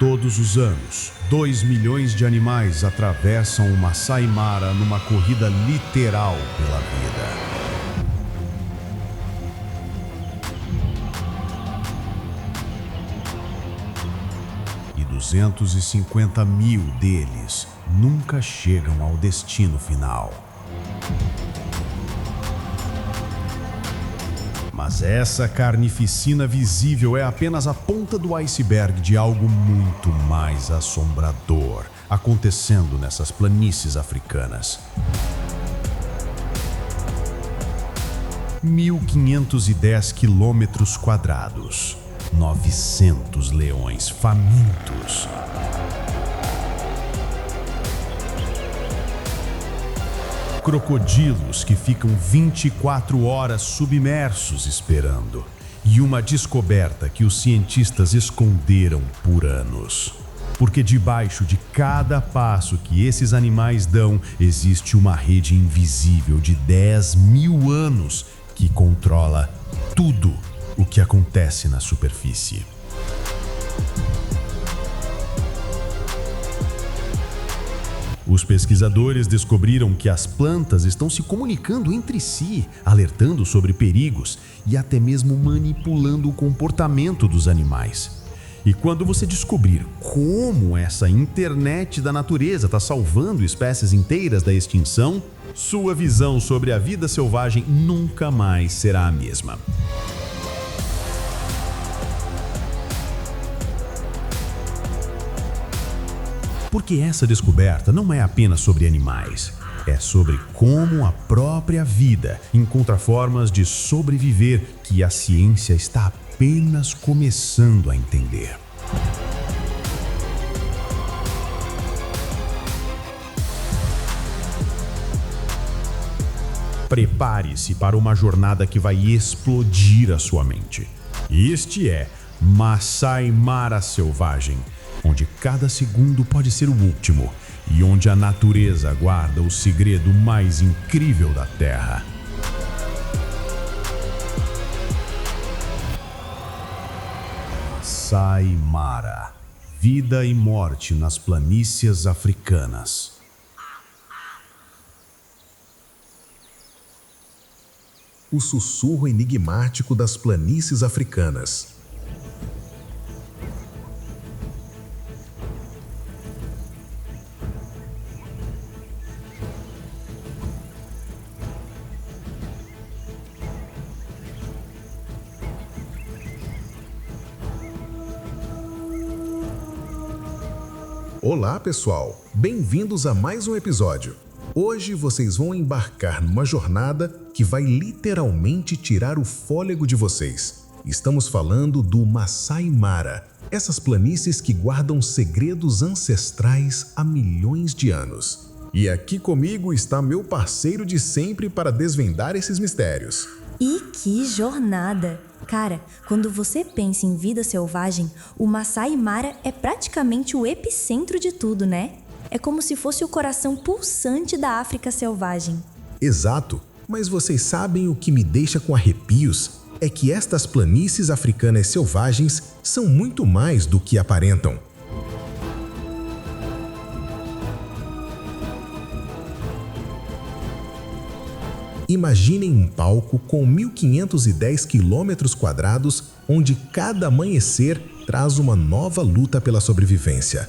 Todos os anos, 2 milhões de animais atravessam o Masai Mara numa corrida literal pela vida. E 250 mil deles nunca chegam ao destino final. Mas essa carnificina visível é apenas a ponta do iceberg de algo muito mais assombrador acontecendo nessas planícies africanas. 1.510 quilômetros quadrados, 900 leões famintos. Crocodilos que ficam 24 horas submersos esperando. E uma descoberta que os cientistas esconderam por anos. Porque debaixo de cada passo que esses animais dão, existe uma rede invisível de 10 mil anos que controla tudo o que acontece na superfície. Os pesquisadores descobriram que as plantas estão se comunicando entre si, alertando sobre perigos e até mesmo manipulando o comportamento dos animais. E quando você descobrir como essa internet da natureza está salvando espécies inteiras da extinção, sua visão sobre a vida selvagem nunca mais será a mesma. Porque essa descoberta não é apenas sobre animais, é sobre como a própria vida encontra formas de sobreviver que a ciência está apenas começando a entender. Prepare-se para uma jornada que vai explodir a sua mente. Este é Masai Mara Selvagem, onde cada segundo pode ser o último e onde a natureza guarda o segredo mais incrível da Terra. Masai Mara, vida e morte nas planícies africanas. O sussurro enigmático das planícies africanas. Olá, pessoal! Bem-vindos a mais um episódio. Hoje vocês vão embarcar numa jornada que vai literalmente tirar o fôlego de vocês. Estamos falando do Masai Mara, essas planícies que guardam segredos ancestrais há milhões de anos. E aqui comigo está meu parceiro de sempre para desvendar esses mistérios. E que jornada! Cara, quando você pensa em vida selvagem, o Masai Mara é praticamente o epicentro de tudo, né? É como se fosse o coração pulsante da África selvagem. Exato, mas vocês sabem o que me deixa com arrepios? É que estas planícies africanas selvagens são muito mais do que aparentam. Imaginem um palco com 1.510 quilômetros quadrados, onde cada amanhecer traz uma nova luta pela sobrevivência.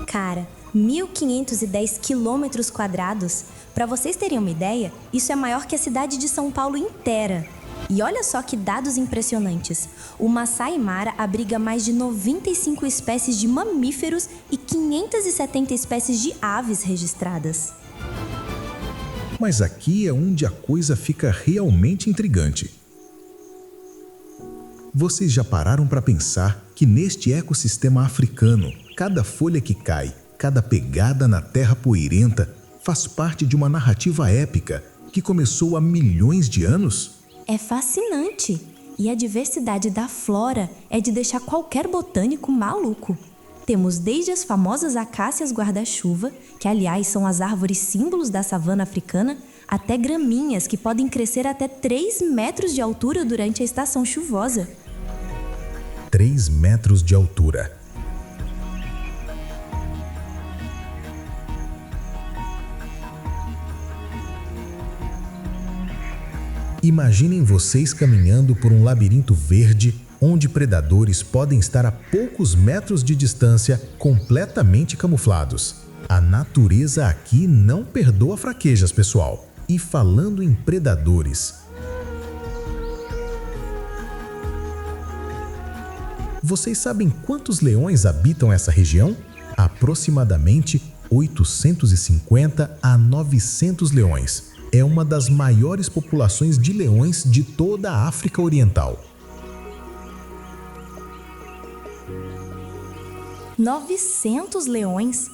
Cara, 1.510 quilômetros quadrados? Para vocês terem uma ideia, isso é maior que a cidade de São Paulo inteira. E olha só que dados impressionantes. O Masai Mara abriga mais de 95 espécies de mamíferos e 570 espécies de aves registradas. Mas aqui é onde a coisa fica realmente intrigante. Vocês já pararam para pensar que neste ecossistema africano, cada folha que cai, cada pegada na terra poeirenta faz parte de uma narrativa épica que começou há milhões de anos? É fascinante! E a diversidade da flora é de deixar qualquer botânico maluco. Temos desde as famosas acácias guarda-chuva, que aliás são as árvores símbolos da savana africana, até graminhas que podem crescer até 3 metros de altura durante a estação chuvosa. 3 metros de altura. Imaginem vocês caminhando por um labirinto verde onde predadores podem estar a poucos metros de distância, completamente camuflados. A natureza aqui não perdoa fraquezas, pessoal. E falando em predadores, vocês sabem quantos leões habitam essa região? Aproximadamente 850 a 900 leões. É uma das maiores populações de leões de toda a África Oriental. 900 leões?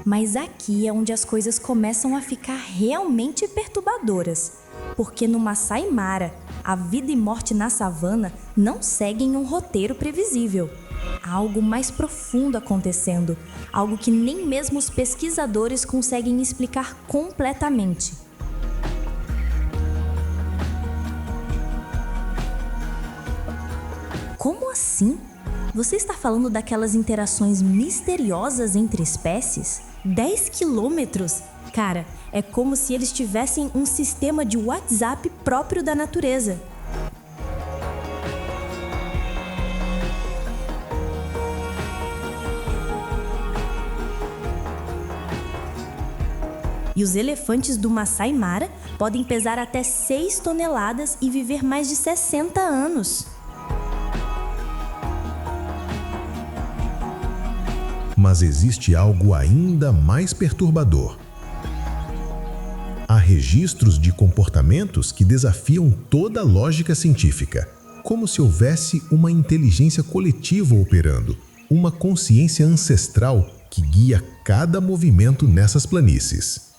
Mas aqui é onde as coisas começam a ficar realmente perturbadoras. Porque no Masai Mara, a vida e morte na savana não seguem um roteiro previsível. Há algo mais profundo acontecendo, algo que nem mesmo os pesquisadores conseguem explicar completamente. Como assim? Você está falando daquelas interações misteriosas entre espécies? 10 quilômetros? Cara, é como se eles tivessem um sistema de WhatsApp próprio da natureza. E os elefantes do Masai Mara podem pesar até 6 toneladas e viver mais de 60 anos. Mas existe algo ainda mais perturbador. Há registros de comportamentos que desafiam toda a lógica científica, como se houvesse uma inteligência coletiva operando, uma consciência ancestral que guia cada movimento nessas planícies.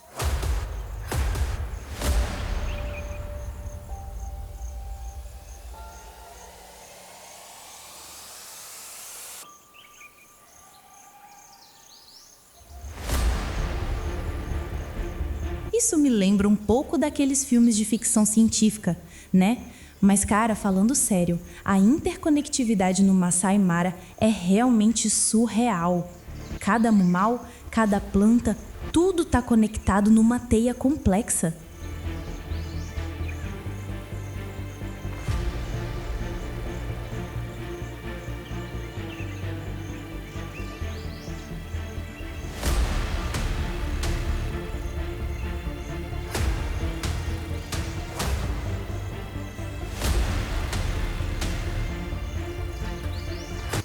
Isso me lembra um pouco daqueles filmes de ficção científica, né? Mas, cara, falando sério, a interconectividade no Masai Mara é realmente surreal. Cada animal, cada planta, tudo está conectado numa teia complexa.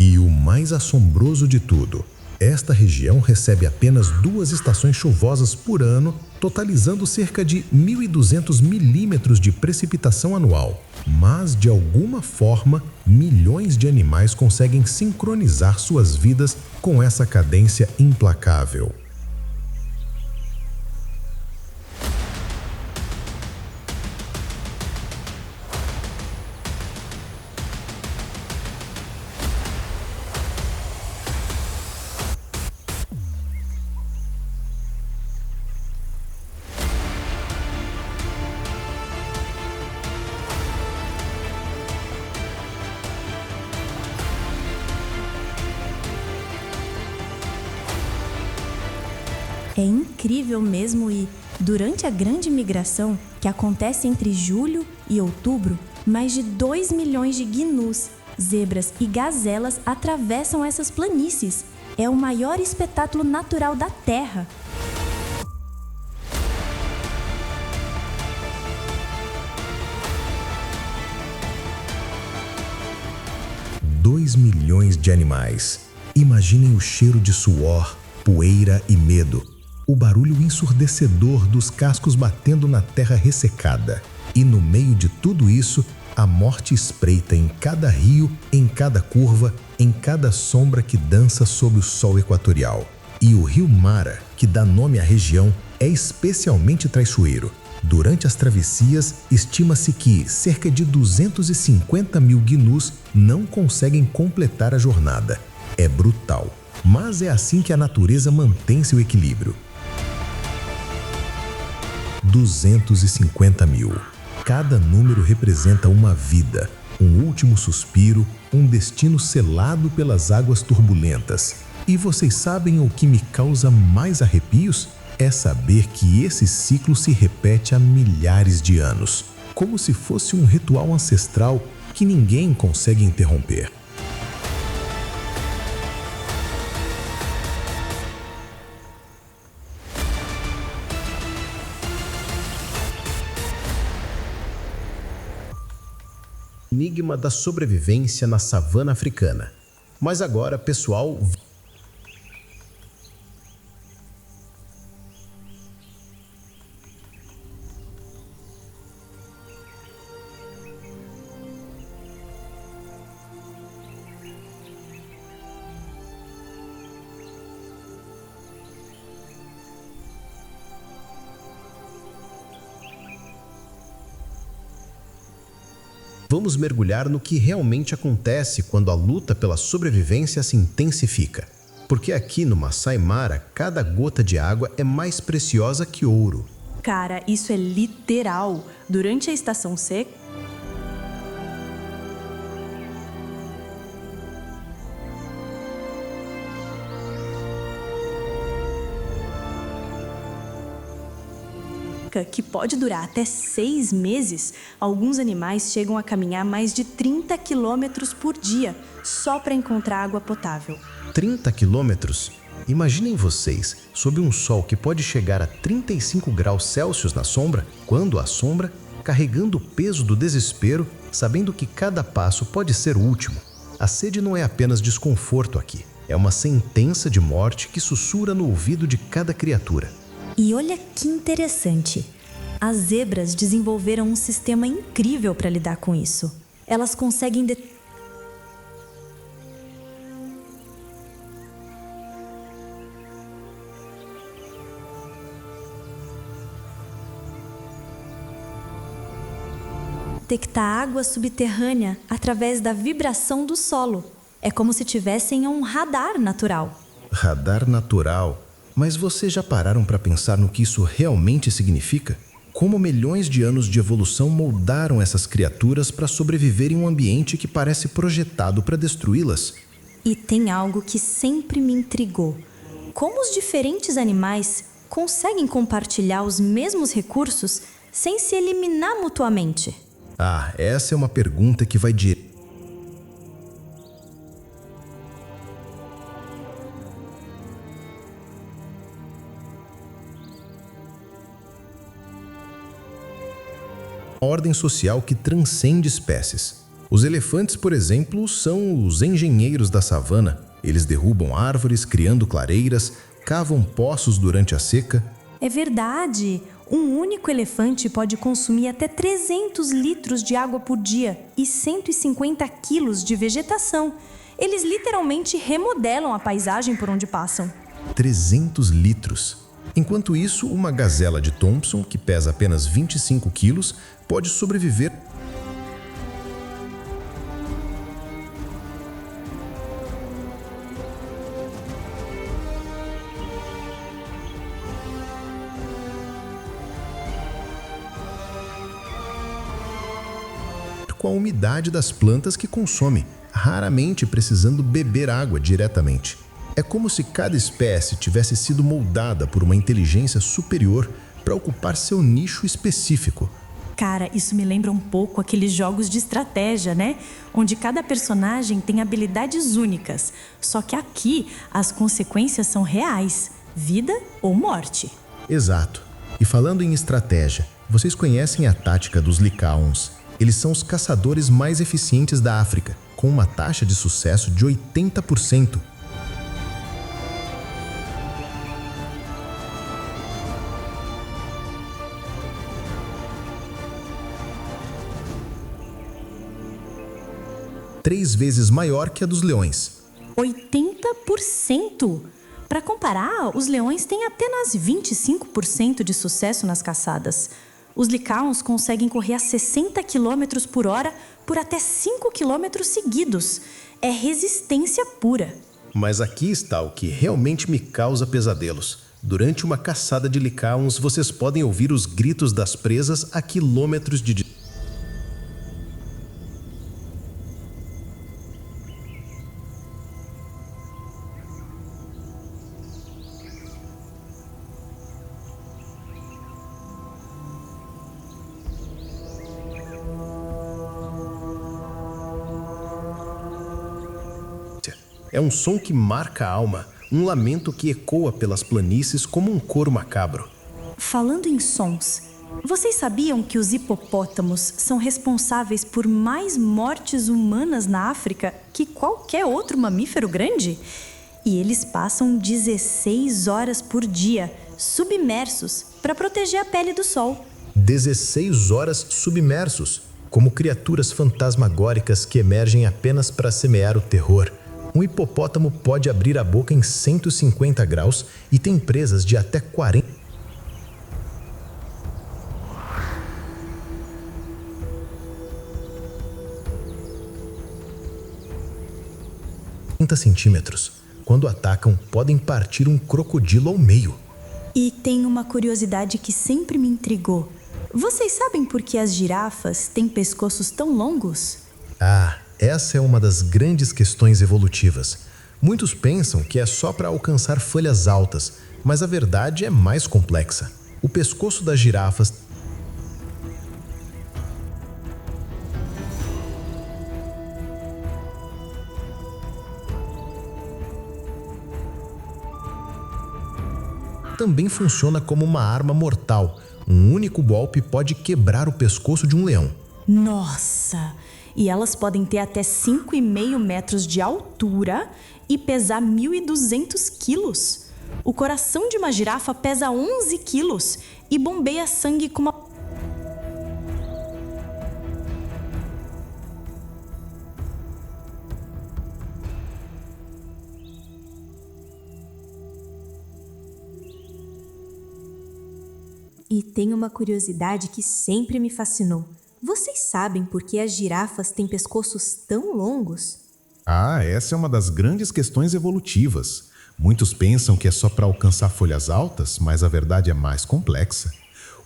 E o mais assombroso de tudo, esta região recebe apenas 2 estações chuvosas por ano, totalizando cerca de 1.200 milímetros de precipitação anual. Mas, de alguma forma, milhões de animais conseguem sincronizar suas vidas com essa cadência implacável. É incrível mesmo e, durante a grande migração, que acontece entre julho e outubro, mais de 2 milhões de gnus, zebras e gazelas atravessam essas planícies. É o maior espetáculo natural da Terra. Dois milhões de animais. Imaginem o cheiro de suor, poeira e medo. O barulho ensurdecedor dos cascos batendo na terra ressecada. E no meio de tudo isso, a morte espreita em cada rio, em cada curva, em cada sombra que dança sob o sol equatorial. E o rio Mara, que dá nome à região, é especialmente traiçoeiro. Durante as travessias, estima-se que cerca de 250 mil gnus não conseguem completar a jornada. É brutal, mas é assim que a natureza mantém seu equilíbrio. 250 mil. Cada número representa uma vida, Um último suspiro, um destino selado pelas águas turbulentas. E vocês sabem o que me causa mais arrepios? É saber que esse ciclo se repete há milhares de anos, como se fosse um ritual ancestral que ninguém consegue interromper. Enigma da sobrevivência na savana africana. Mas agora, pessoal, vamos mergulhar no que realmente acontece quando a luta pela sobrevivência se intensifica. Porque aqui no Masai Mara, cada gota de água é mais preciosa que ouro. Cara, isso é literal. Durante a estação seca, que pode durar até 6 meses, alguns animais chegam a caminhar mais de 30 quilômetros por dia só para encontrar água potável. 30 quilômetros? Imaginem vocês, sob um sol que pode chegar a 35 graus Celsius na sombra, quando à sombra, carregando o peso do desespero, sabendo que cada passo pode ser o último. A sede não é apenas desconforto aqui, é uma sentença de morte que sussurra no ouvido de cada criatura. E olha que interessante. As zebras desenvolveram um sistema incrível para lidar com isso. Elas conseguem detectar água subterrânea através da vibração do solo. É como se tivessem um radar natural. Radar natural? Mas vocês já pararam para pensar no que isso realmente significa? Como milhões de anos de evolução moldaram essas criaturas para sobreviver em um ambiente que parece projetado para destruí-las? E tem algo que sempre me intrigou. Como os diferentes animais conseguem compartilhar os mesmos recursos sem se eliminar mutuamente? Ah, essa é uma pergunta que vai direto. Uma ordem social que transcende espécies. Os elefantes, por exemplo, são os engenheiros da savana. Eles derrubam árvores, criando clareiras, cavam poços durante a seca. É verdade! Um único elefante pode consumir até 300 litros de água por dia e 150 quilos de vegetação. Eles literalmente remodelam a paisagem por onde passam. 300 litros. Enquanto isso, uma gazela de Thompson, que pesa apenas 25 quilos, pode sobreviver. Com a umidade das plantas que consome, raramente precisando beber água diretamente. É como se cada espécie tivesse sido moldada por uma inteligência superior para ocupar seu nicho específico. Cara, isso me lembra um pouco aqueles jogos de estratégia, né? Onde cada personagem tem habilidades únicas. Só que aqui as consequências são reais: vida ou morte. Exato. E falando em estratégia, vocês conhecem a tática dos Lycaons. Eles são os caçadores mais eficientes da África, com uma taxa de sucesso de 80%. Três vezes maior que a dos leões. 80%? Para comparar, os leões têm apenas 25% de sucesso nas caçadas. Os Lycaons conseguem correr a 60 km por hora por até 5 km seguidos. É resistência pura. Mas aqui está o que realmente me causa pesadelos. Durante uma caçada de Lycaons, vocês podem ouvir os gritos das presas a quilômetros de distância. É um som que marca a alma, um lamento que ecoa pelas planícies como um coro macabro. Falando em sons, vocês sabiam que os hipopótamos são responsáveis por mais mortes humanas na África que qualquer outro mamífero grande? E eles passam 16 horas por dia submersos para proteger a pele do sol. 16 horas submersos, como criaturas fantasmagóricas que emergem apenas para semear o terror. Um hipopótamo pode abrir a boca em 150 graus e tem presas de até 40 centímetros. Quando atacam, podem partir um crocodilo ao meio. E tem uma curiosidade que sempre me intrigou. Vocês sabem por que as girafas têm pescoços tão longos? Essa é uma das grandes questões evolutivas. Muitos pensam que é só para alcançar folhas altas, mas a verdade é mais complexa. O pescoço das girafas também funciona como uma arma mortal. Um único golpe pode quebrar o pescoço de um leão. Nossa! E elas podem ter até 5,5 metros de altura e pesar 1.200 quilos. O coração de uma girafa pesa 11 quilos e bombeia sangue com uma... E tem uma curiosidade que sempre me fascinou. Vocês sabem por que as girafas têm pescoços tão longos? Essa é uma das grandes questões evolutivas. Muitos pensam que é só para alcançar folhas altas, mas a verdade é mais complexa.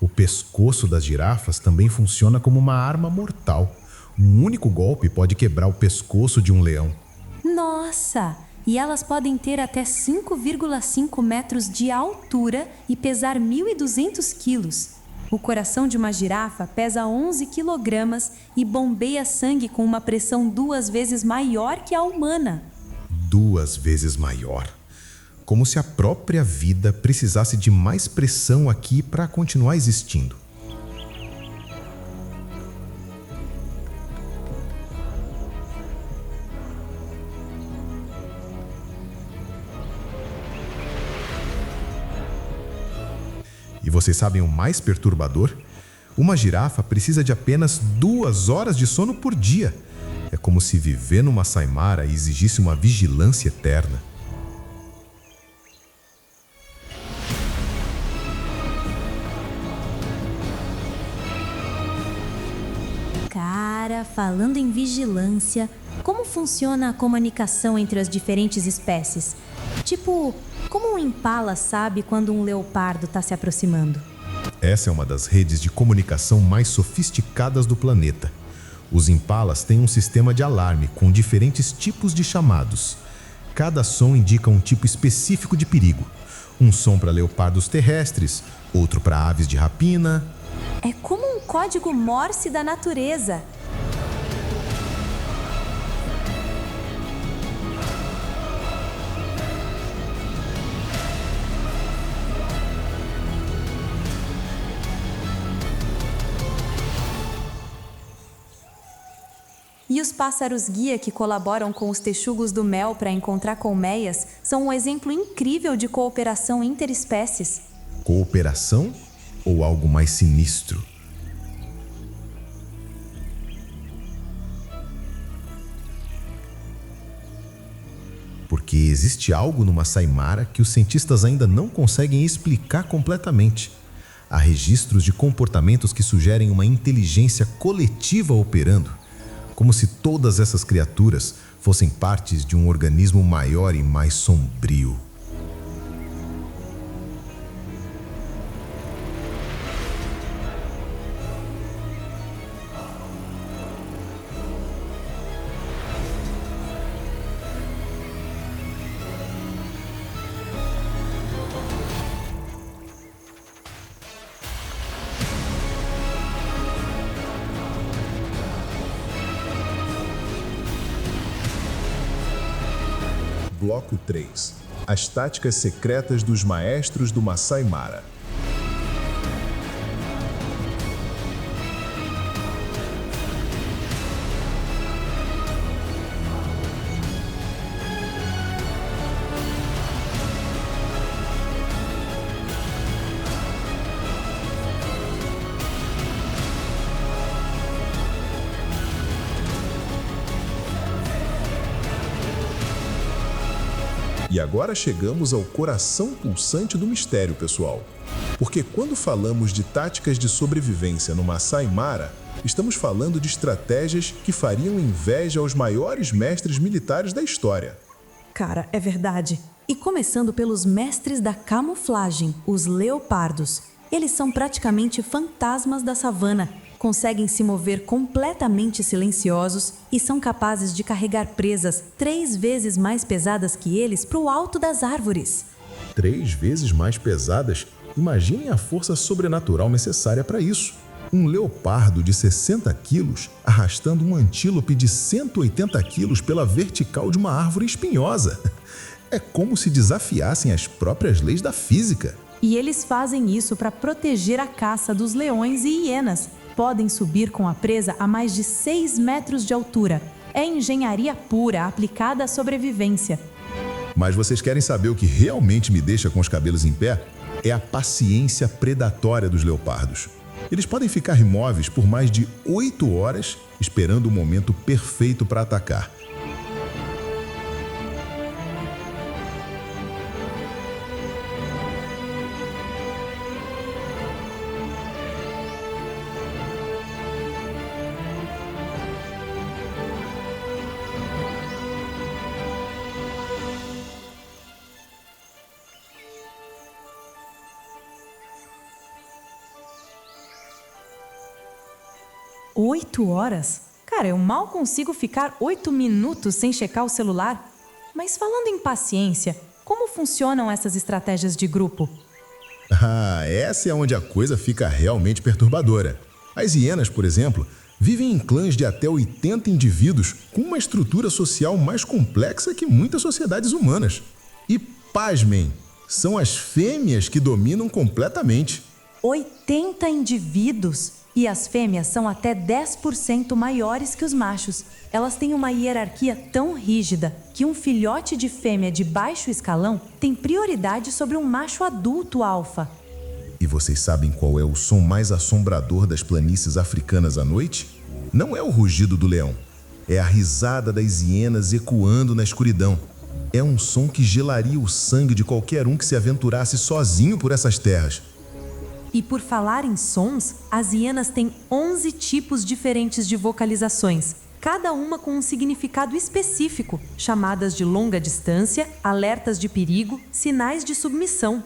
O pescoço das girafas também funciona como uma arma mortal. Um único golpe pode quebrar o pescoço de um leão. Nossa! E elas podem ter até 5,5 metros de altura e pesar 1.200 quilos. O coração de uma girafa pesa 11 quilogramas e bombeia sangue com uma pressão 2 vezes maior que a humana. 2 vezes maior. Como se a própria vida precisasse de mais pressão aqui para continuar existindo. E vocês sabem o mais perturbador? Uma girafa precisa de apenas 2 horas de sono por dia. É como se viver numa saimara exigisse uma vigilância eterna. Cara, falando em vigilância, como funciona a comunicação entre as diferentes espécies? Tipo, como um impala sabe quando um leopardo está se aproximando? Essa é uma das redes de comunicação mais sofisticadas do planeta. Os impalas têm um sistema de alarme com diferentes tipos de chamados. Cada som indica um tipo específico de perigo. Um som para leopardos terrestres, outro para aves de rapina. É como um código Morse da natureza. E os pássaros-guia que colaboram com os texugos do mel para encontrar colmeias são um exemplo incrível de cooperação interespécies. Cooperação ou algo mais sinistro? Porque existe algo numa saimara que os cientistas ainda não conseguem explicar completamente. Há registros de comportamentos que sugerem uma inteligência coletiva operando, como se todas essas criaturas fossem partes de um organismo maior e mais sombrio. Bloco 3. As táticas secretas dos maestros do Masai Mara. E agora chegamos ao coração pulsante do mistério, pessoal. Porque quando falamos de táticas de sobrevivência no Masai Mara, estamos falando de estratégias que fariam inveja aos maiores mestres militares da história. Cara, é verdade. E começando pelos mestres da camuflagem, os leopardos. Eles são praticamente fantasmas da savana. Conseguem se mover completamente silenciosos e são capazes de carregar presas 3 vezes mais pesadas que eles para o alto das árvores. 3 vezes mais pesadas? Imaginem a força sobrenatural necessária para isso. Um leopardo de 60 quilos arrastando um antílope de 180 quilos pela vertical de uma árvore espinhosa. É como se desafiassem as próprias leis da física. E eles fazem isso para proteger a caça dos leões e hienas. Podem subir com a presa a mais de 6 metros de altura. É engenharia pura aplicada à sobrevivência. Mas vocês querem saber o que realmente me deixa com os cabelos em pé? É a paciência predatória dos leopardos. Eles podem ficar imóveis por mais de 8 horas esperando o momento perfeito para atacar. Oito horas? Cara, eu mal consigo ficar 8 minutos sem checar o celular. Mas falando em paciência, como funcionam essas estratégias de grupo? Essa é onde a coisa fica realmente perturbadora. As hienas, por exemplo, vivem em clãs de até 80 indivíduos com uma estrutura social mais complexa que muitas sociedades humanas. E, pasmem, são as fêmeas que dominam completamente. 80 indivíduos? E as fêmeas são até 10% maiores que os machos. Elas têm uma hierarquia tão rígida que um filhote de fêmea de baixo escalão tem prioridade sobre um macho adulto alfa. E vocês sabem qual é o som mais assombrador das planícies africanas à noite? Não é o rugido do leão. É a risada das hienas ecoando na escuridão. É um som que gelaria o sangue de qualquer um que se aventurasse sozinho por essas terras. E por falar em sons, as hienas têm 11 tipos diferentes de vocalizações, cada uma com um significado específico, chamadas de longa distância, alertas de perigo, sinais de submissão.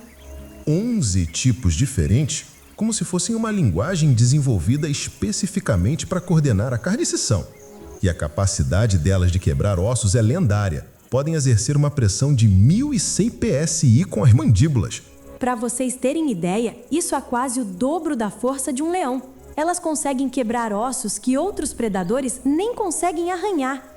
11 tipos diferentes? Como se fossem uma linguagem desenvolvida especificamente para coordenar a carnição. E a capacidade delas de quebrar ossos é lendária. Podem exercer uma pressão de 1.100 PSI com as mandíbulas. Para vocês terem ideia, isso é quase o dobro da força de um leão. Elas conseguem quebrar ossos que outros predadores nem conseguem arranhar.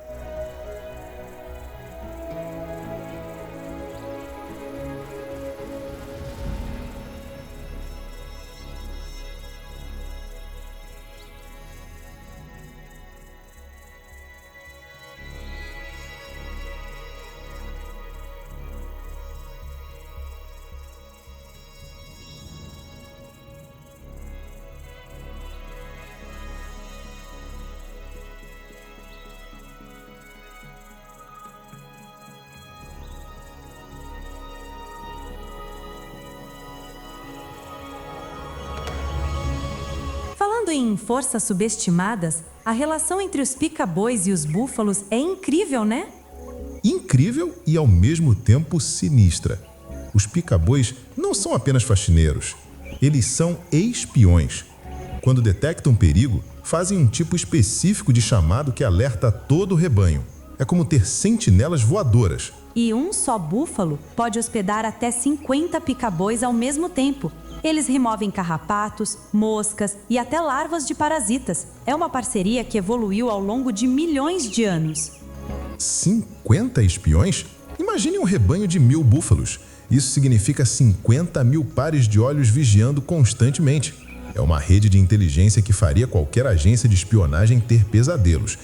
Falando em forças subestimadas, a relação entre os pica-bois e os búfalos é incrível, né? Incrível e ao mesmo tempo sinistra. Os pica-bois não são apenas faxineiros, eles são espiões. Quando detectam perigo, fazem um tipo específico de chamado que alerta todo o rebanho. É como ter sentinelas voadoras. E um só búfalo pode hospedar até 50 pica-bois ao mesmo tempo. Eles removem carrapatos, moscas e até larvas de parasitas. É uma parceria que evoluiu ao longo de milhões de anos. 50 espiões? Imagine um rebanho de 1.000 búfalos. Isso significa 50.000 pares de olhos vigiando constantemente. É uma rede de inteligência que faria qualquer agência de espionagem ter pesadelos.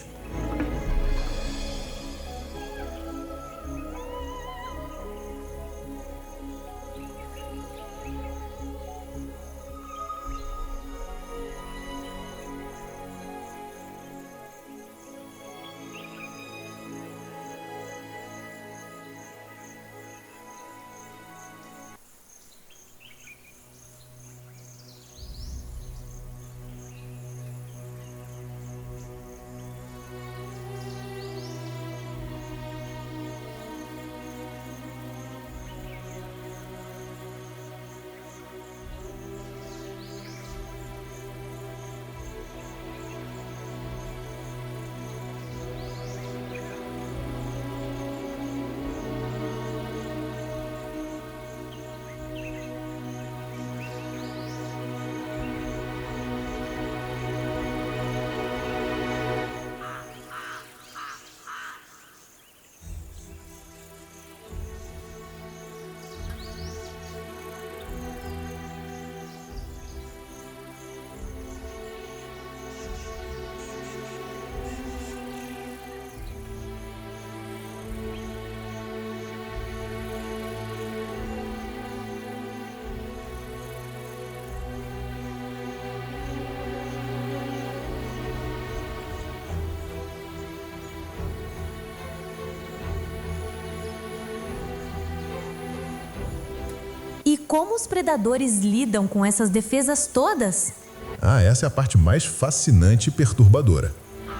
E como os predadores lidam com essas defesas todas? Essa é a parte mais fascinante e perturbadora.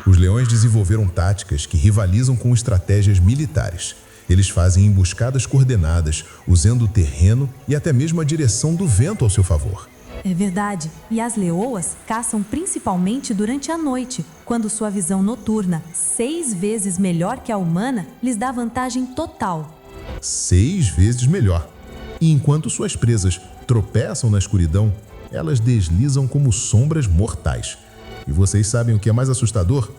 Os leões desenvolveram táticas que rivalizam com estratégias militares. Eles fazem emboscadas coordenadas, usando o terreno e até mesmo a direção do vento ao seu favor. É verdade. E as leoas caçam principalmente durante a noite, quando sua visão noturna, 6 vezes melhor que a humana, lhes dá vantagem total. 6 vezes melhor. E enquanto suas presas tropeçam na escuridão, elas deslizam como sombras mortais. E vocês sabem o que é mais assustador?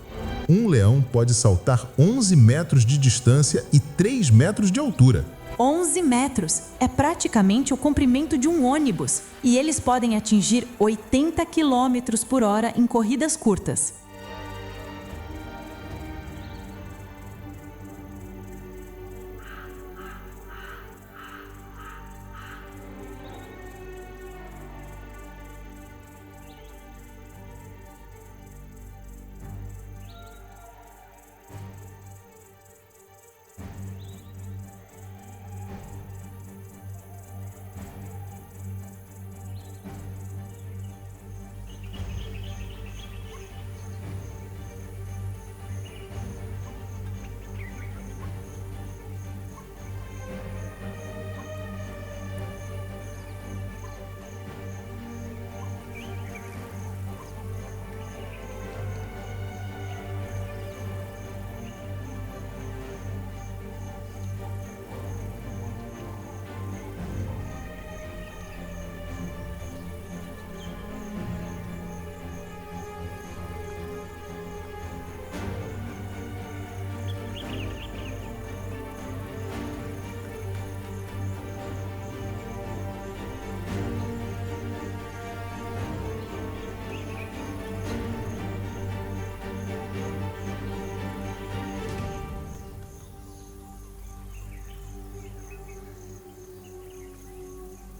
Um leão pode saltar 11 metros de distância e 3 metros de altura. 11 metros! É praticamente o comprimento de um ônibus. E eles podem atingir 80 km por hora em corridas curtas.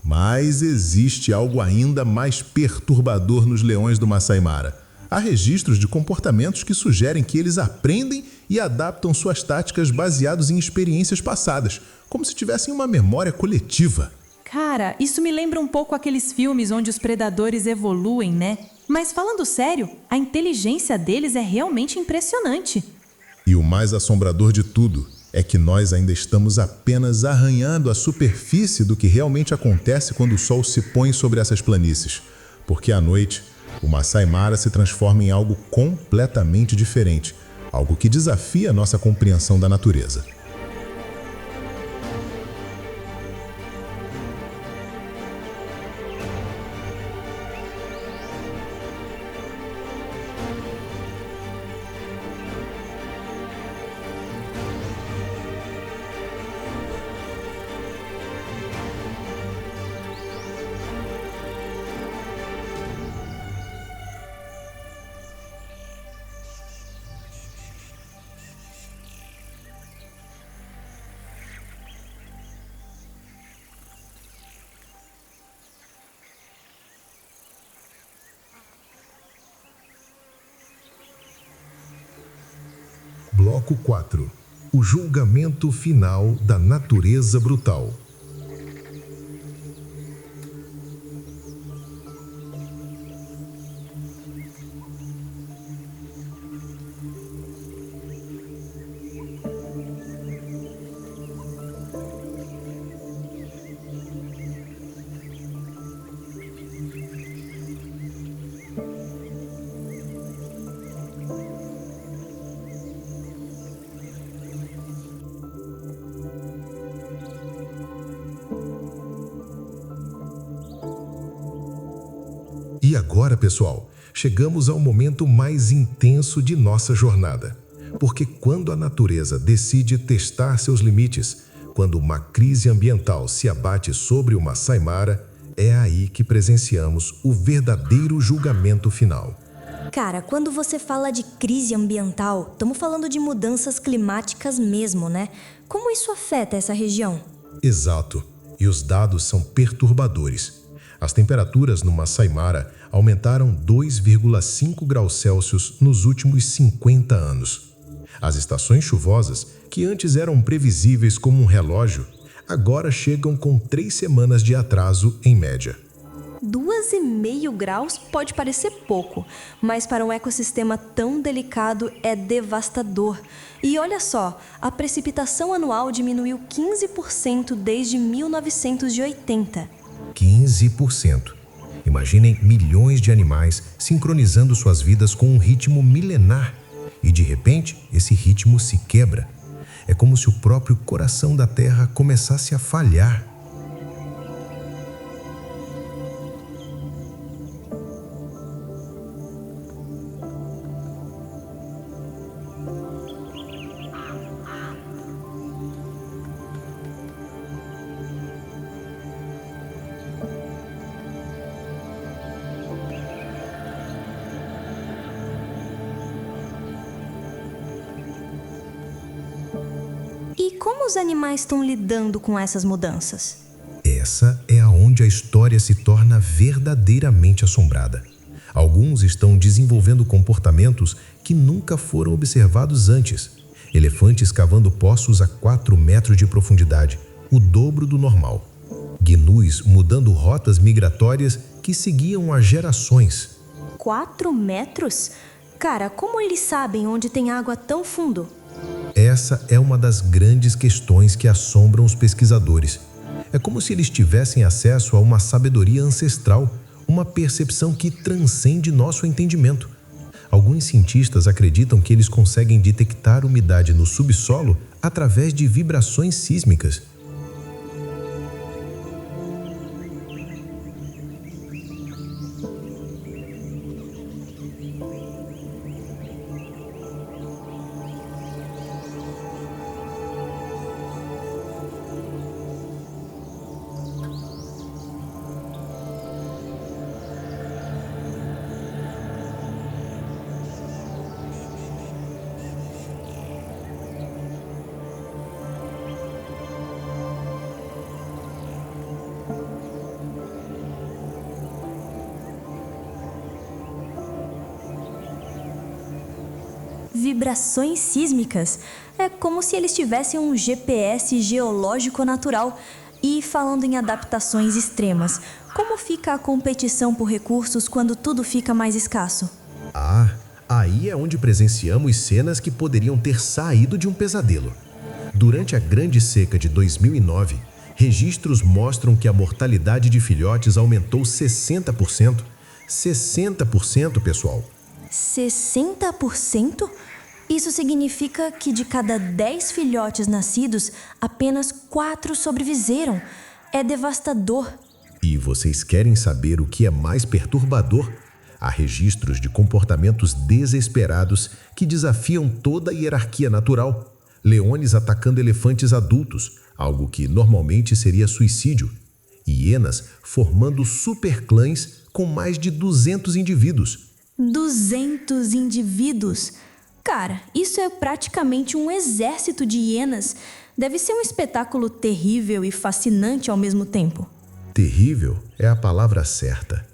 Mas existe algo ainda mais perturbador nos leões do Masai Mara. Há registros de comportamentos que sugerem que eles aprendem e adaptam suas táticas baseados em experiências passadas, como se tivessem uma memória coletiva. Cara, isso me lembra um pouco aqueles filmes onde os predadores evoluem, né? Mas falando sério, a inteligência deles é realmente impressionante. E o mais assombrador de tudo é que nós ainda estamos apenas arranhando a superfície do que realmente acontece quando o sol se põe sobre essas planícies. Porque à noite, o Masai Mara se transforma em algo completamente diferente, algo que desafia a nossa compreensão da natureza. Bloco 4. O julgamento final da natureza brutal. E agora, pessoal, chegamos ao momento mais intenso de nossa jornada. Porque quando a natureza decide testar seus limites, quando uma crise ambiental se abate sobre o Masai Mara, é aí que presenciamos o verdadeiro julgamento final. Cara, quando você fala de crise ambiental, estamos falando de mudanças climáticas mesmo, né? Como isso afeta essa região? Exato. E os dados são perturbadores. As temperaturas no Masai Mara aumentaram 2,5 graus Celsius nos últimos 50 anos. As estações chuvosas, que antes eram previsíveis como um relógio, agora chegam com 3 semanas de atraso em média. 2,5 graus pode parecer pouco, mas para um ecossistema tão delicado é devastador. E olha só, a precipitação anual diminuiu 15% desde 1980. 15%. Imaginem milhões de animais sincronizando suas vidas com um ritmo milenar. E de repente, esse ritmo se quebra. É como se o próprio coração da Terra começasse a falhar. E como os animais estão lidando com essas mudanças? Essa é aonde a história se torna verdadeiramente assombrada. Alguns estão desenvolvendo comportamentos que nunca foram observados antes. Elefantes cavando poços a 4 metros de profundidade, o dobro do normal. Gnus mudando rotas migratórias que seguiam há gerações. 4 metros? Cara, como eles sabem onde tem água tão fundo? Essa é uma das grandes questões que assombram os pesquisadores. É como se eles tivessem acesso a uma sabedoria ancestral, uma percepção que transcende nosso entendimento. Alguns cientistas acreditam que eles conseguem detectar umidade no subsolo através de vibrações sísmicas. Vibrações sísmicas? É como se eles tivessem um GPS geológico natural. E falando em adaptações extremas, como fica a competição por recursos quando tudo fica mais escasso? Aí é onde presenciamos cenas que poderiam ter saído de um pesadelo. Durante a Grande Seca de 2009, registros mostram que a mortalidade de filhotes aumentou 60%. 60%, pessoal. 60%? Isso significa que de cada 10 filhotes nascidos, apenas 4 sobreviveram. É devastador. E vocês querem saber o que é mais perturbador? Há registros de comportamentos desesperados que desafiam toda a hierarquia natural. Leões atacando elefantes adultos, algo que normalmente seria suicídio. Hienas formando superclãs com mais de 200 indivíduos. 200 indivíduos? Cara, isso é praticamente um exército de hienas. Deve ser um espetáculo terrível e fascinante ao mesmo tempo. Terrível é a palavra certa.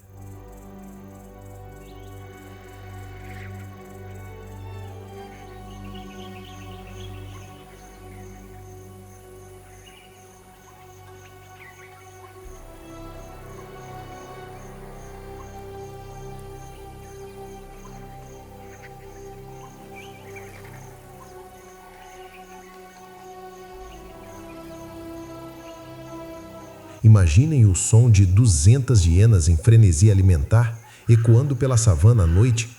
Imaginem o som de 200 hienas em frenesi alimentar ecoando pela savana à noite.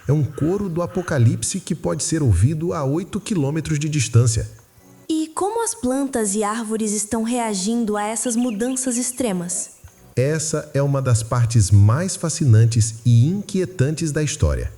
É um coro do apocalipse que pode ser ouvido a 8 quilômetros de distância. E como as plantas e árvores estão reagindo a essas mudanças extremas? Essa é uma das partes mais fascinantes e inquietantes da história.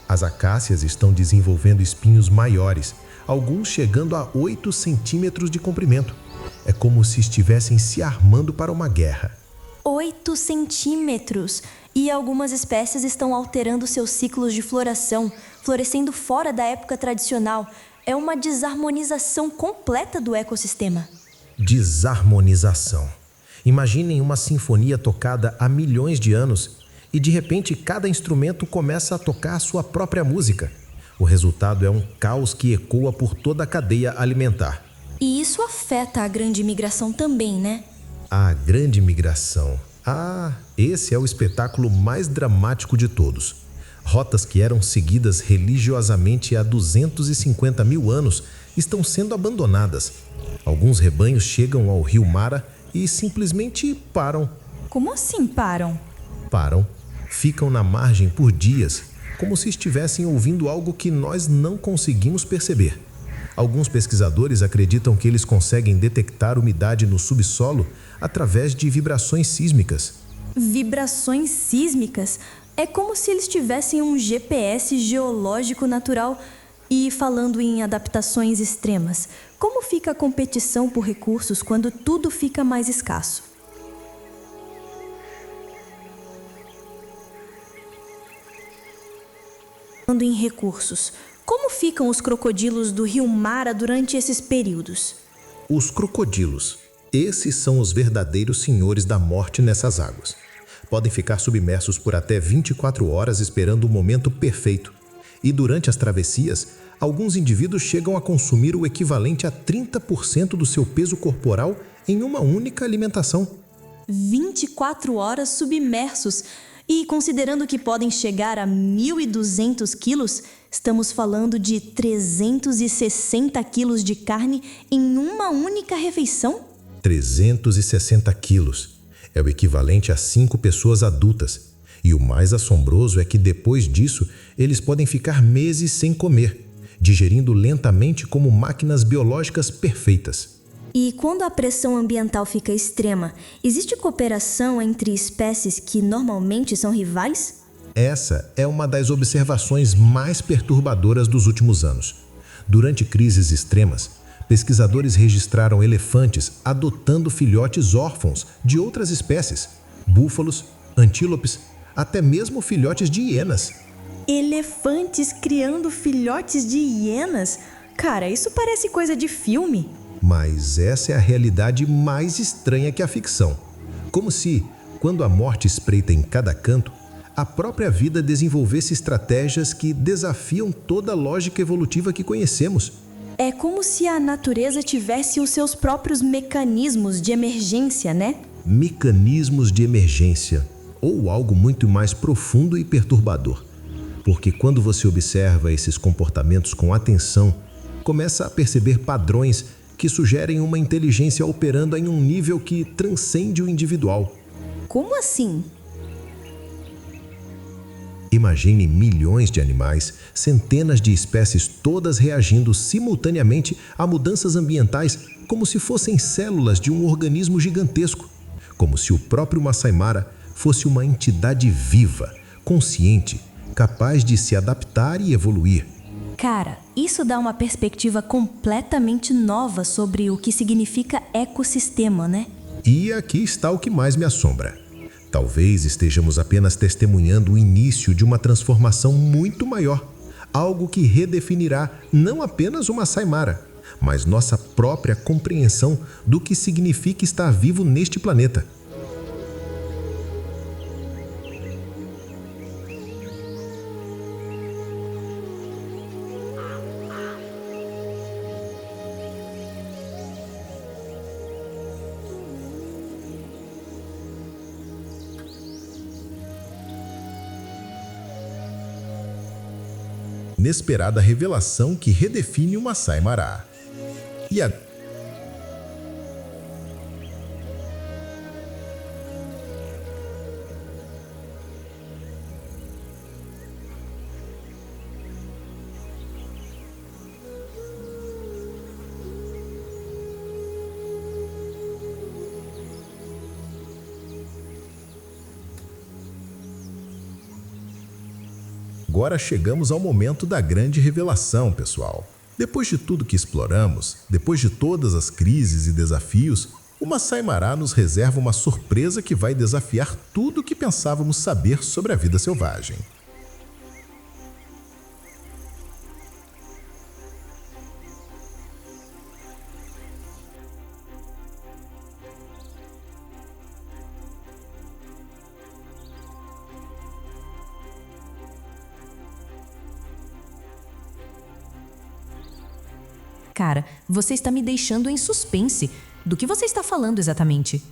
As acácias estão desenvolvendo espinhos maiores, alguns chegando a 8 centímetros de comprimento. É como se estivessem se armando para uma guerra. 8 centímetros! E algumas espécies estão alterando seus ciclos de floração, florescendo fora da época tradicional. É uma desarmonização completa do ecossistema. Desarmonização. Imaginem uma sinfonia tocada há milhões de anos e de repente cada instrumento começa a tocar a sua própria música. O resultado é um caos que ecoa por toda a cadeia alimentar. E isso afeta a grande migração também, né? A grande migração. Esse é o espetáculo mais dramático de todos. Rotas que eram seguidas religiosamente há 250 mil anos estão sendo abandonadas. Alguns rebanhos chegam ao rio Mara e simplesmente param. Como assim param? Param, ficam na margem por dias, como se estivessem ouvindo algo que nós não conseguimos perceber. Alguns pesquisadores acreditam que eles conseguem detectar umidade no subsolo através de vibrações sísmicas. Vibrações sísmicas? É como se eles tivessem um GPS geológico natural. E falando em adaptações extremas, como fica a competição por recursos quando tudo fica mais escasso? Falando em recursos, como ficam os crocodilos do rio Mara durante esses períodos? Os crocodilos. Esses são os verdadeiros senhores da morte nessas águas. Podem ficar submersos por até 24 horas esperando o momento perfeito. E durante as travessias, alguns indivíduos chegam a consumir o equivalente a 30% do seu peso corporal em uma única alimentação. 24 horas submersos. E considerando que podem chegar a 1.200 quilos, estamos falando de 360 quilos de carne em uma única refeição? 360 quilos. É o equivalente a 5 pessoas adultas. E o mais assombroso é que depois disso, eles podem ficar meses sem comer, digerindo lentamente como máquinas biológicas perfeitas. E quando a pressão ambiental fica extrema, existe cooperação entre espécies que normalmente são rivais? Essa é uma das observações mais perturbadoras dos últimos anos. Durante crises extremas, pesquisadores registraram elefantes adotando filhotes órfãos de outras espécies, búfalos, antílopes, até mesmo filhotes de hienas. Elefantes criando filhotes de hienas? Cara, isso parece coisa de filme. Mas essa é a realidade mais estranha que a ficção. Como se, quando a morte espreita em cada canto, a própria vida desenvolvesse estratégias que desafiam toda a lógica evolutiva que conhecemos. É como se a natureza tivesse os seus próprios mecanismos de emergência, né? Mecanismos de emergência, ou algo muito mais profundo e perturbador. Porque quando você observa esses comportamentos com atenção, começa a perceber padrões que sugerem uma inteligência operando em um nível que transcende o individual. Como assim? Imagine milhões de animais, centenas de espécies todas reagindo simultaneamente a mudanças ambientais como se fossem células de um organismo gigantesco. Como se o próprio Masai Mara fosse uma entidade viva, consciente, capaz de se adaptar e evoluir. Cara, isso dá uma perspectiva completamente nova sobre o que significa ecossistema, né? E aqui está o que mais me assombra. Talvez estejamos apenas testemunhando o início de uma transformação muito maior. Algo que redefinirá não apenas o Masai Mara, mas nossa própria compreensão do que significa estar vivo neste planeta. Inesperada revelação que redefine o Masai Mara. E a... Agora chegamos ao momento da grande revelação, pessoal. Depois de tudo que exploramos, depois de todas as crises e desafios, o Masai Mara nos reserva uma surpresa que vai desafiar tudo o que pensávamos saber sobre a vida selvagem. Cara, você está me deixando em suspense. Do que você está falando exatamente?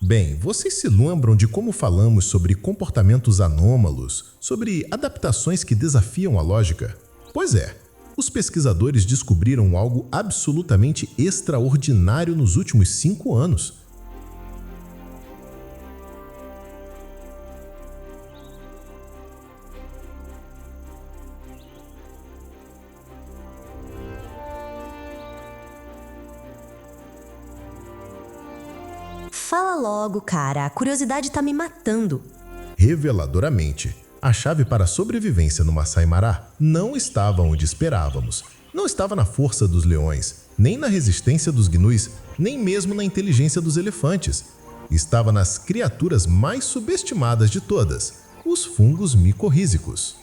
Bem, vocês se lembram de como falamos sobre comportamentos anômalos, sobre adaptações que desafiam a lógica? Pois é, os pesquisadores descobriram algo absolutamente extraordinário nos últimos 5 anos. Fala logo, cara. A curiosidade tá me matando. Reveladoramente, a chave para a sobrevivência no Masai Mara não estava onde esperávamos. Não estava na força dos leões, nem na resistência dos gnus, nem mesmo na inteligência dos elefantes. Estava nas criaturas mais subestimadas de todas, os fungos micorrízicos.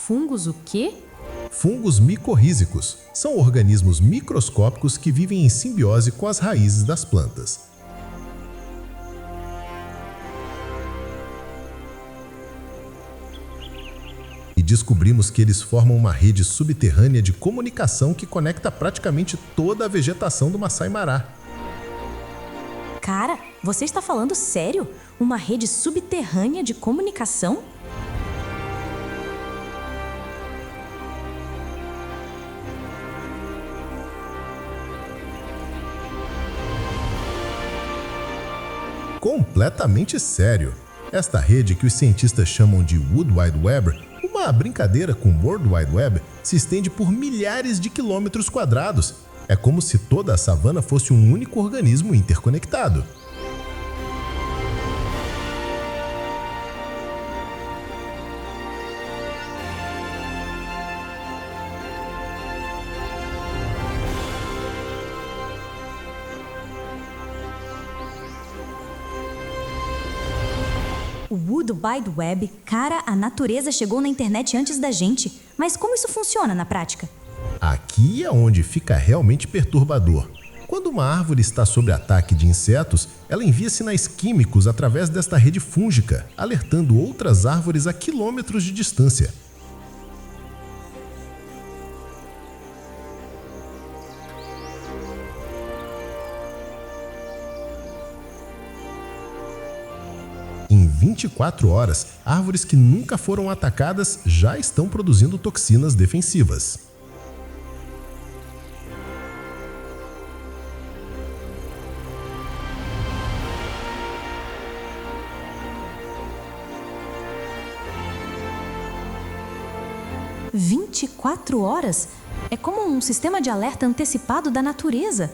Fungos o quê? Fungos micorrízicos são organismos microscópicos que vivem em simbiose com as raízes das plantas. E descobrimos que eles formam uma rede subterrânea de comunicação que conecta praticamente toda a vegetação do Masai Mara. Cara, você está falando sério? Uma rede subterrânea de comunicação? Completamente sério. Esta rede, que os cientistas chamam de Wood Wide Web, uma brincadeira com World Wide Web, se estende por milhares de quilômetros quadrados. É como se toda a savana fosse um único organismo interconectado. O Wood Wide Web, cara, a natureza chegou na internet antes da gente. Mas como isso funciona na prática? Aqui é onde fica realmente perturbador. Quando uma árvore está sob ataque de insetos, ela envia sinais químicos através desta rede fúngica, alertando outras árvores a quilômetros de distância. Em 24 horas, árvores que nunca foram atacadas já estão produzindo toxinas defensivas. – 24 horas? É como um sistema de alerta antecipado da natureza.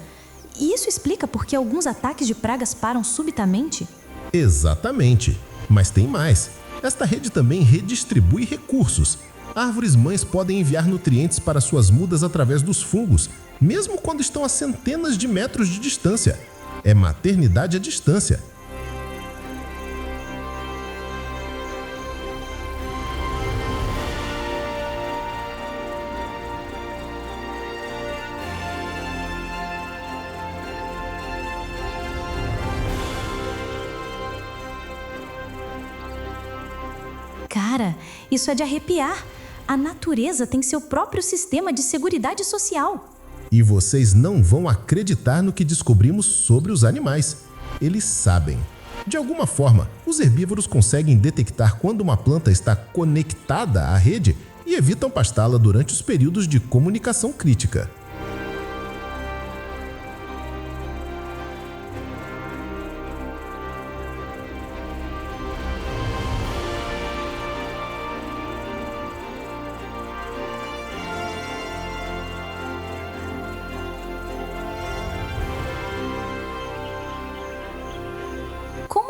E isso explica por que alguns ataques de pragas param subitamente? Exatamente. Mas tem mais. Esta rede também redistribui recursos. Árvores mães podem enviar nutrientes para suas mudas através dos fungos, mesmo quando estão a centenas de metros de distância. É maternidade à distância. Cara, isso é de arrepiar. A natureza tem seu próprio sistema de seguridade social. E vocês não vão acreditar no que descobrimos sobre os animais. Eles sabem. De alguma forma, os herbívoros conseguem detectar quando uma planta está conectada à rede e evitam pastá-la durante os períodos de comunicação crítica.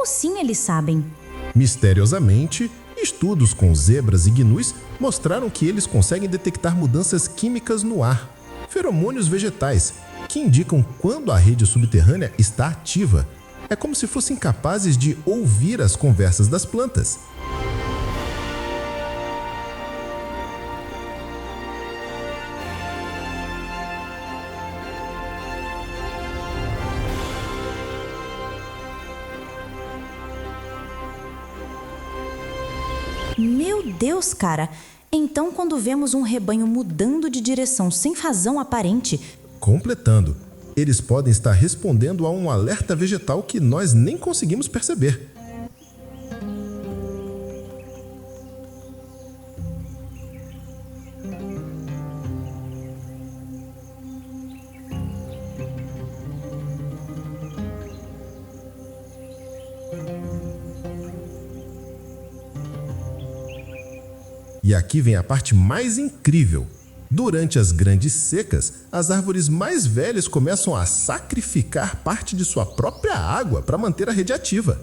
Como sim eles sabem? Misteriosamente, estudos com zebras e gnus mostraram que eles conseguem detectar mudanças químicas no ar, feromônios vegetais, que indicam quando a rede subterrânea está ativa. É como se fossem capazes de ouvir as conversas das plantas. Meu Deus, cara! Então, quando vemos um rebanho mudando de direção sem razão aparente, Completando, eles podem estar respondendo a um alerta vegetal que nós nem conseguimos perceber. E aqui vem a parte mais incrível. Durante as grandes secas, as árvores mais velhas começam a sacrificar parte de sua própria água para manter a rede ativa.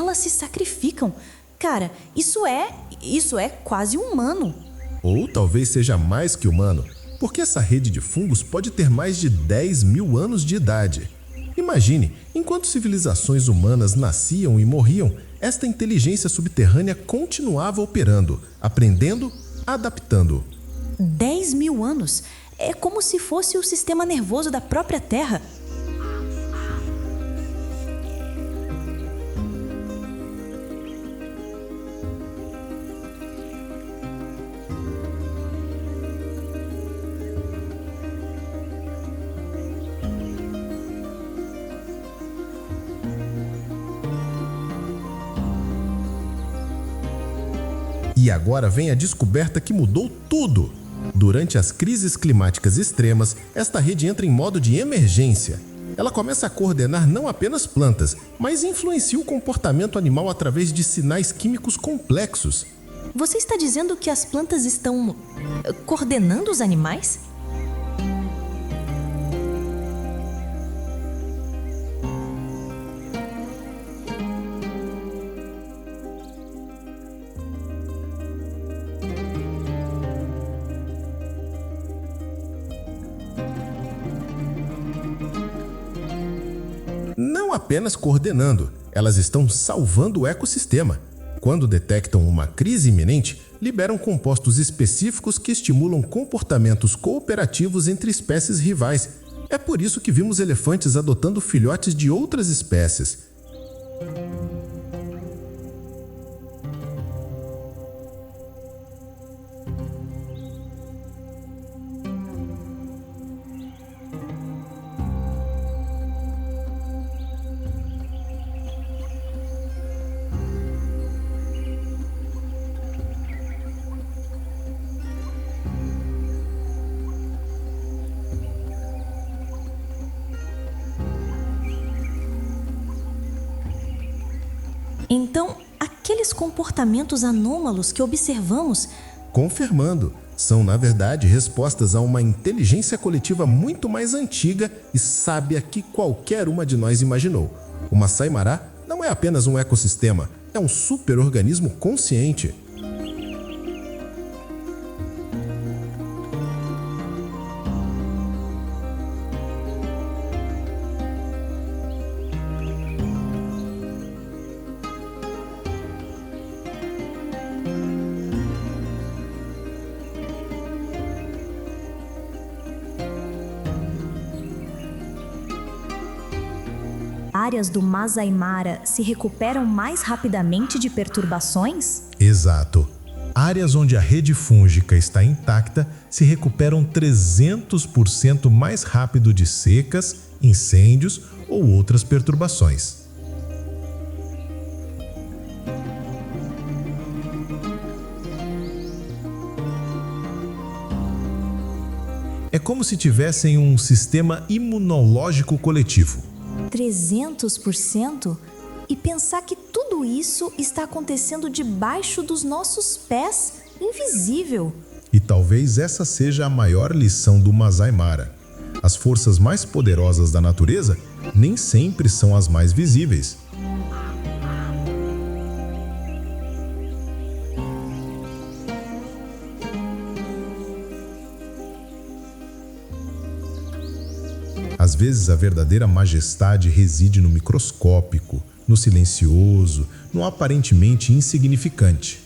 elas se sacrificam. Cara, isso é quase humano. Ou talvez seja mais que humano, porque essa rede de fungos pode ter mais de 10 mil anos de idade. Imagine, enquanto civilizações humanas nasciam e morriam, esta inteligência subterrânea continuava operando, aprendendo, adaptando. 10 mil anos. É como se fosse o sistema nervoso da própria Terra. E agora vem a descoberta que mudou tudo. Durante as crises climáticas extremas, esta rede entra em modo de emergência. Ela começa a coordenar não apenas plantas, mas influencia o comportamento animal através de sinais químicos complexos. Você está dizendo que as plantas estão coordenando os animais? Não apenas coordenando, elas estão salvando o ecossistema. Quando detectam uma crise iminente, liberam compostos específicos que estimulam comportamentos cooperativos entre espécies rivais. É por isso que vimos elefantes adotando filhotes de outras espécies. Então, aqueles comportamentos anômalos que observamos, Confirmando, são na verdade respostas a uma inteligência coletiva muito mais antiga e sábia que qualquer uma de nós imaginou. O Masai Mara não é apenas um ecossistema, é um super-organismo consciente. áreas do Masai Mara se recuperam mais rapidamente de perturbações? Exato. Áreas onde a rede fúngica está intacta se recuperam 300% mais rápido de secas, incêndios ou outras perturbações. É como se tivessem um sistema imunológico coletivo. 300%? E pensar que tudo isso está acontecendo debaixo dos nossos pés, invisível. E talvez essa seja a maior lição do Masai Mara. As forças mais poderosas da natureza nem sempre são as mais visíveis. Às vezes, a verdadeira majestade reside no microscópico, no silencioso, no aparentemente insignificante.